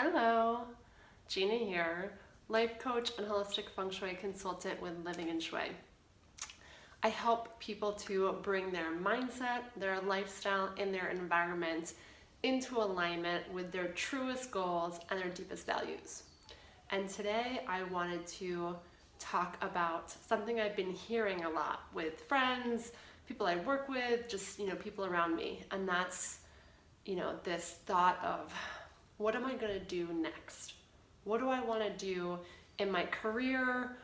Hello, Gina here, life coach and holistic feng shui consultant with Living in Shui. I help people to bring their mindset, their lifestyle, and their environment into alignment with their truest goals and their deepest values. And today I wanted to talk about something I've been hearing a lot with friends, people I work with, just people around me, and that's this thought of, what am I going to do next? What do I want to do in my career?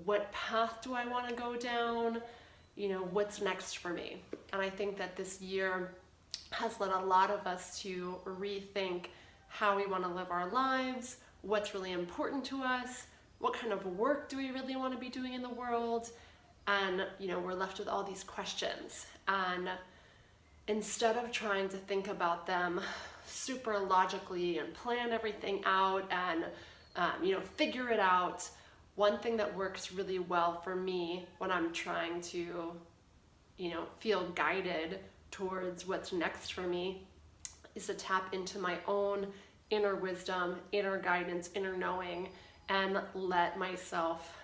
What path do I want to go down? What's next for me? And I think that this year has led a lot of us to rethink how we want to live our lives, what's really important to us, what kind of work do we really want to be doing in the world? And, we're left with all these questions. And instead of trying to think about them super logically and plan everything out and figure it out, one thing that works really well for me when I'm trying to feel guided towards what's next for me is to tap into my own inner wisdom, inner guidance, inner knowing, and let myself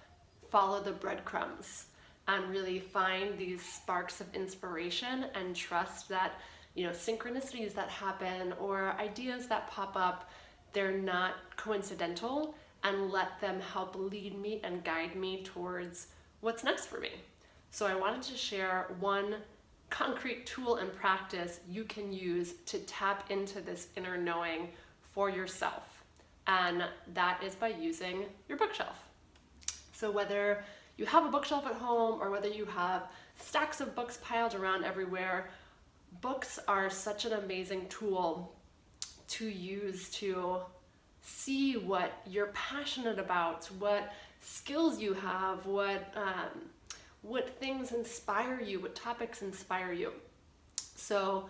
follow the breadcrumbs and really find these sparks of inspiration and trust that synchronicities that happen or ideas that pop up, they're not coincidental, and let them help lead me and guide me towards what's next for me. So I wanted to share one concrete tool and practice you can use to tap into this inner knowing for yourself. And that is by using your bookshelf. So whether you have a bookshelf at home or whether you have stacks of books piled around everywhere, books are such an amazing tool to use to see what you're passionate about, what skills you have, what things inspire you, what topics inspire you. So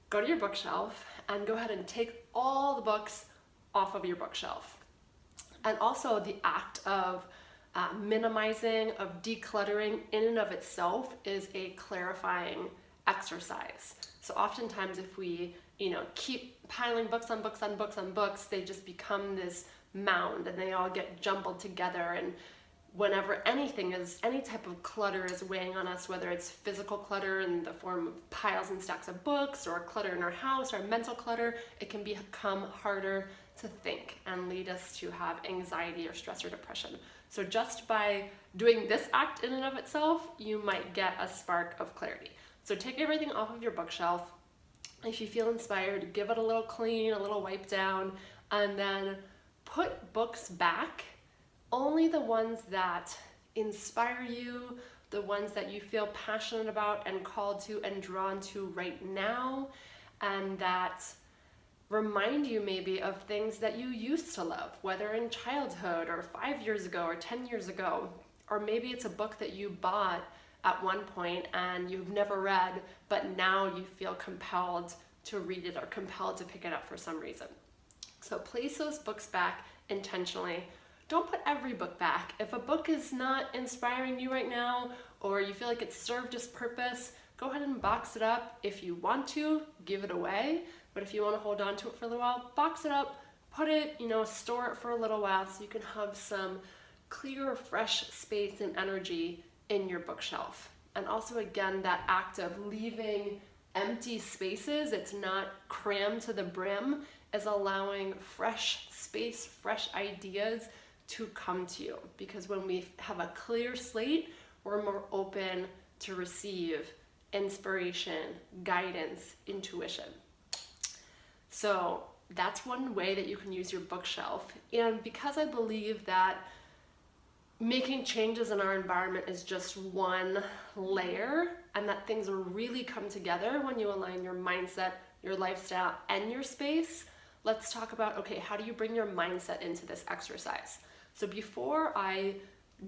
go to your bookshelf and go ahead and take all the books off of your bookshelf. And also the act of minimizing, of decluttering in and of itself is a clarifying exercise. So oftentimes if we keep piling books on books on books on books, they just become this mound and they all get jumbled together. And whenever any type of clutter is weighing on us, whether it's physical clutter in the form of piles and stacks of books, or clutter in our house, or mental clutter, it can become harder to think and lead us to have anxiety or stress or depression. So just by doing this act in and of itself, you might get a spark of clarity. So take everything off of your bookshelf. If you feel inspired, give it a little clean, a little wipe down, and then put books back, only the ones that inspire you, the ones that you feel passionate about and called to and drawn to right now, and that remind you maybe of things that you used to love, whether in childhood or 5 years ago or 10 years ago, or maybe it's a book that you bought at one point and you've never read, but now you feel compelled to read it or compelled to pick it up for some reason. So place those books back intentionally. Don't put every book back. If a book is not inspiring you right now, or you feel like it's served its purpose, go ahead and box it up. If you want to, give it away. But if you want to hold on to it for a little while, box it up, put it, store it for a little while so you can have some clear, fresh space and energy in your bookshelf. And also, again, that act of leaving empty spaces, it's not crammed to the brim, is allowing fresh space, fresh ideas to come to you. Because when we have a clear slate, we're more open to receive inspiration, guidance, intuition. So that's one way that you can use your bookshelf. And because I believe that making changes in our environment is just one layer, and that things will really come together when you align your mindset, your lifestyle, and your space, let's talk about, okay, how do you bring your mindset into this exercise? So before I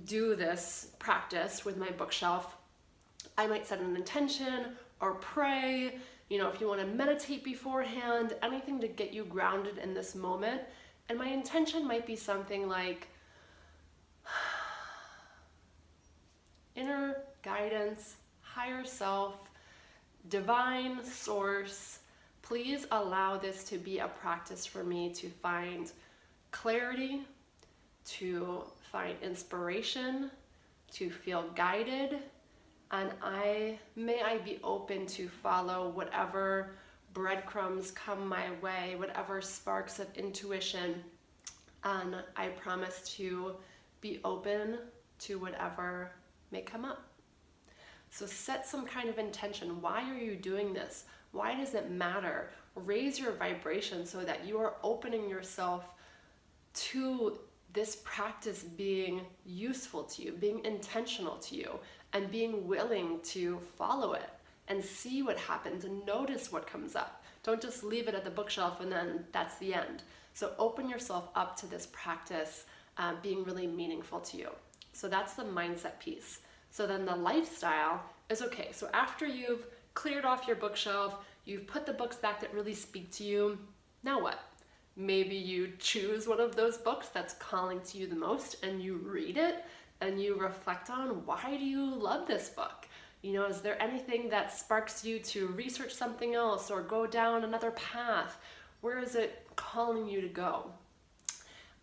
do this practice with my bookshelf, I might set an intention or pray. If you want to meditate beforehand, anything to get you grounded in this moment. And my intention might be something like, inner guidance, higher self, divine source, Please allow this to be a practice for me to find clarity, to find inspiration, to feel guided, and may I be open to follow whatever breadcrumbs come my way, whatever sparks of intuition, and I promise to be open to whatever may come up. So set some kind of intention. Why are you doing this? Why does it matter? Raise your vibration so that you are opening yourself to this practice being useful to you, being intentional to you, and being willing to follow it and see what happens and notice what comes up. Don't just leave it at the bookshelf and then that's the end. So open yourself up to this practice being really meaningful to you. So that's the mindset piece. So then the lifestyle is okay. So after you've cleared off your bookshelf, you've put the books back that really speak to you, now what? Maybe you choose one of those books that's calling to you the most and you read it and you reflect on, why do you love this book? You know, is there anything that sparks you to research something else or go down another path? Where is it calling you to go?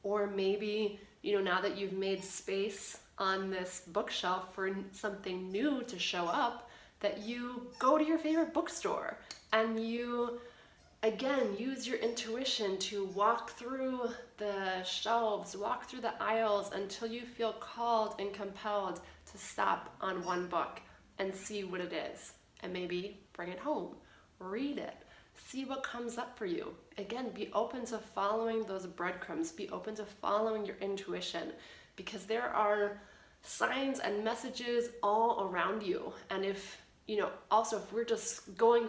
Or maybe, you know, now that you've made space on this bookshelf for something new to show up, that you go to your favorite bookstore and you, again, use your intuition to walk through the shelves, walk through the aisles until you feel called and compelled to stop on one book and see what it is, and maybe bring it home, read it, see what comes up for you. Again, be open to following those breadcrumbs, be open to following your intuition, because there are signs and messages all around you. And if, you know, also if we're just going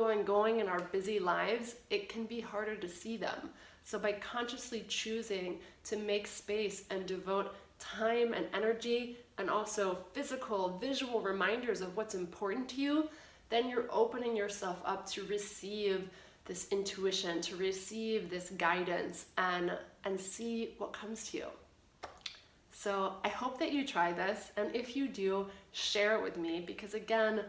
in our busy lives, it can be harder to see them. So by consciously choosing to make space and devote time and energy and also physical, visual reminders of what's important to you, then you're opening yourself up to receive this intuition, to receive this guidance and see what comes to you. So I hope that you try this, and if you do, share it with me, because again,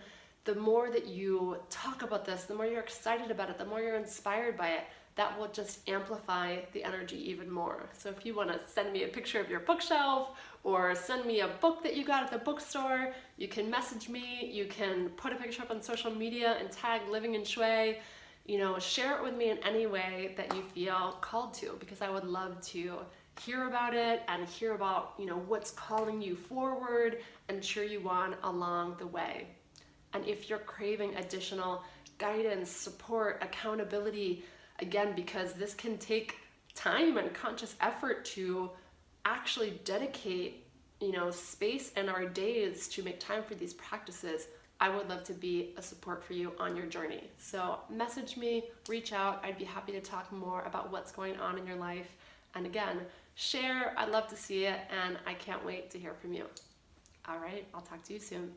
the more that you talk about this, the more you're excited about it, the more you're inspired by it, that will just amplify the energy even more. So if you want to send me a picture of your bookshelf or send me a book that you got at the bookstore, you can message me, you can put a picture up on social media and tag Living in Shui. You know, share it with me in any way that you feel called to, because I would love to hear about it and hear about, you know, what's calling you forward and cheer you on along the way. And if you're craving additional guidance, support, accountability, again, because this can take time and conscious effort to actually dedicate, you know, space in our days to make time for these practices, I would love to be a support for you on your journey. So message me, reach out. I'd be happy to talk more about what's going on in your life. And again, share. I'd love to see it, and I can't wait to hear from you. All right, I'll talk to you soon.